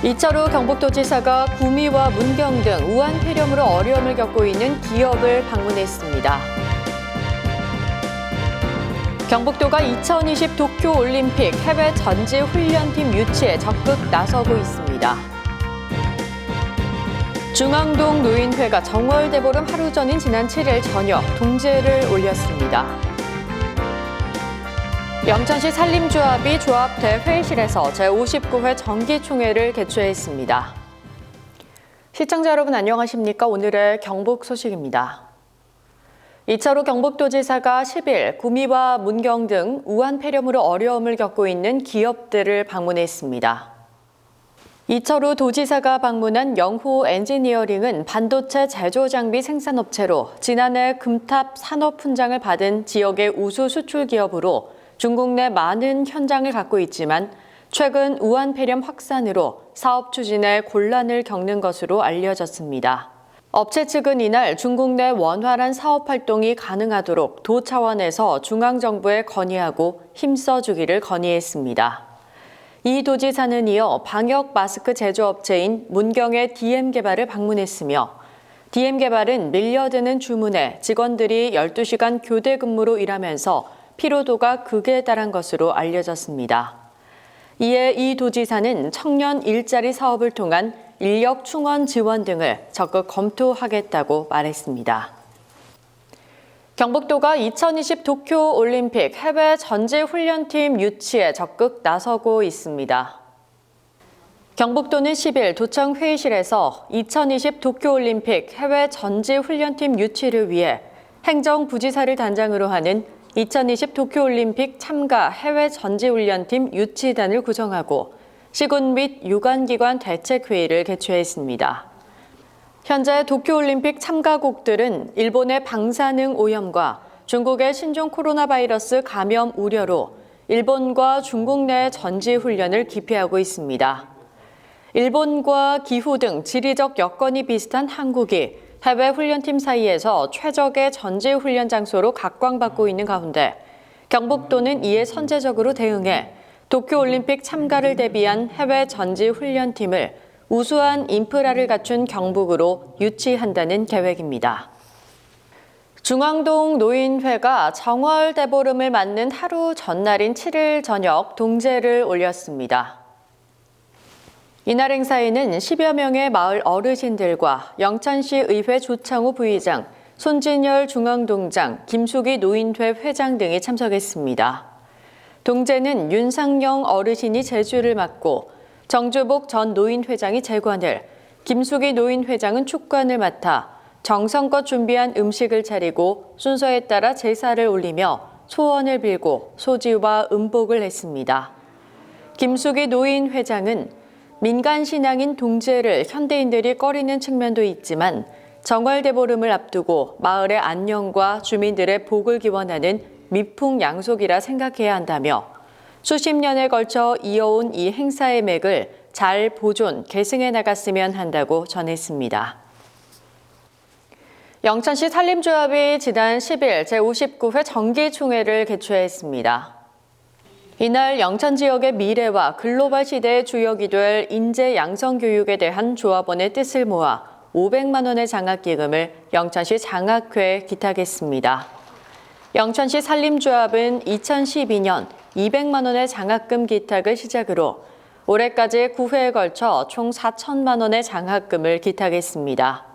이철우 경북도지사가 구미와 문경 등 우한 폐렴으로 어려움을 겪고 있는 기업을 방문했습니다. 경북도가 2020 도쿄올림픽 해외 전지 훈련팀 유치에 적극 나서고 있습니다. 중앙동 노인회가 정월대보름 하루 전인 지난 7일 저녁 동제를 올렸습니다. 영천시 산림조합이 조합 대회의실에서 제59회 정기총회를 개최했습니다. 시청자 여러분 안녕하십니까? 오늘의 경북 소식입니다. 이철우 경북도지사가 10일 구미와 문경 등 우한 폐렴으로 어려움을 겪고 있는 기업들을 방문했습니다. 이철우 도지사가 방문한 영호 엔지니어링은 반도체 제조 장비 생산업체로 지난해 금탑 산업 훈장을 받은 지역의 우수 수출 기업으로 중국 내 많은 현장을 갖고 있지만 최근 우한 폐렴 확산으로 사업 추진에 곤란을 겪는 것으로 알려졌습니다. 업체 측은 이날 중국 내 원활한 사업 활동이 가능하도록 도 차원에서 중앙정부에 건의하고 힘써주기를 건의했습니다. 이 도지사는 이어 방역 마스크 제조업체인 문경의 DM개발을 방문했으며 DM개발은 밀려드는 주문에 직원들이 12시간 교대 근무로 일하면서 피로도가 극에 달한 것으로 알려졌습니다. 이에 이 도지사는 청년 일자리 사업을 통한 인력 충원 지원 등을 적극 검토하겠다고 말했습니다. 경북도가 2020 도쿄올림픽 해외 전지훈련팀 유치에 적극 나서고 있습니다. 경북도는 10일 도청 회의실에서 2020 도쿄올림픽 해외 전지훈련팀 유치를 위해 행정부지사를 단장으로 하는 2020 도쿄올림픽 참가 해외 전지훈련팀 유치단을 구성하고 시군 및 유관기관 대책회의를 개최했습니다. 현재 도쿄올림픽 참가국들은 일본의 방사능 오염과 중국의 신종 코로나 바이러스 감염 우려로 일본과 중국 내 전지훈련을 기피하고 있습니다. 일본과 기후 등 지리적 여건이 비슷한 한국이 해외 훈련팀 사이에서 최적의 전지훈련 장소로 각광받고 있는 가운데 경북도는 이에 선제적으로 대응해 도쿄올림픽 참가를 대비한 해외 전지훈련팀을 우수한 인프라를 갖춘 경북으로 유치한다는 계획입니다. 중앙동 노인회가 정월대보름을 맞는 하루 전날인 7일 저녁 동제를 올렸습니다. 이날 행사에는 10여 명의 마을 어르신들과 영천시 의회 조창호 부의장, 손진열 중앙동장, 김숙이 노인회 회장 등이 참석했습니다. 동제는 윤상영 어르신이 제주를 맡고 정주복 전 노인회장이 제관을, 김숙이 노인회장은 축관을 맡아 정성껏 준비한 음식을 차리고 순서에 따라 제사를 올리며 소원을 빌고 소지와 음복을 했습니다. 김숙이 노인회장은 민간 신앙인 동제를 현대인들이 꺼리는 측면도 있지만 정월대보름을 앞두고 마을의 안녕과 주민들의 복을 기원하는 미풍양속이라 생각해야 한다며 수십 년에 걸쳐 이어온 이 행사의 맥을 잘 보존, 계승해 나갔으면 한다고 전했습니다. 영천시 산림조합이 지난 10일 제59회 정기총회를 개최했습니다. 이날 영천 지역의 미래와 글로벌 시대의 주역이 될 인재 양성 교육에 대한 조합원의 뜻을 모아 500만 원의 장학기금을 영천시 장학회에 기탁했습니다. 영천시 산림조합은 2012년 200만 원의 장학금 기탁을 시작으로 올해까지 9회에 걸쳐 총 4천만 원의 장학금을 기탁했습니다.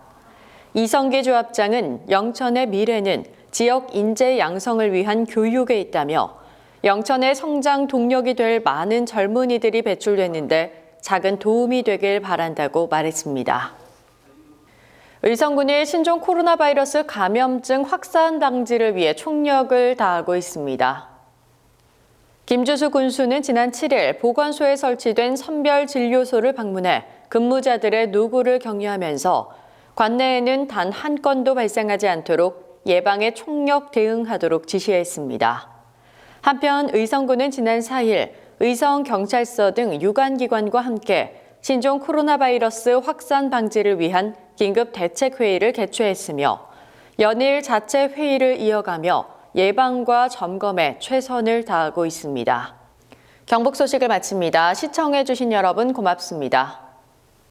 이성기 조합장은 영천의 미래는 지역 인재 양성을 위한 교육에 있다며 영천의 성장 동력이 될 많은 젊은이들이 배출됐는데 작은 도움이 되길 바란다고 말했습니다. 의성군이 신종 코로나 바이러스 감염증 확산 방지를 위해 총력을 다하고 있습니다. 김주수 군수는 지난 7일 보건소에 설치된 선별진료소를 방문해 근무자들의 노고를 격려하면서 관내에는 단 한 건도 발생하지 않도록 예방에 총력 대응하도록 지시했습니다. 한편 의성군은 지난 4일 의성경찰서 등 유관기관과 함께 신종 코로나 바이러스 확산 방지를 위한 긴급 대책회의를 개최했으며 연일 자체 회의를 이어가며 예방과 점검에 최선을 다하고 있습니다. 경북 소식을 마칩니다. 시청해주신 여러분 고맙습니다.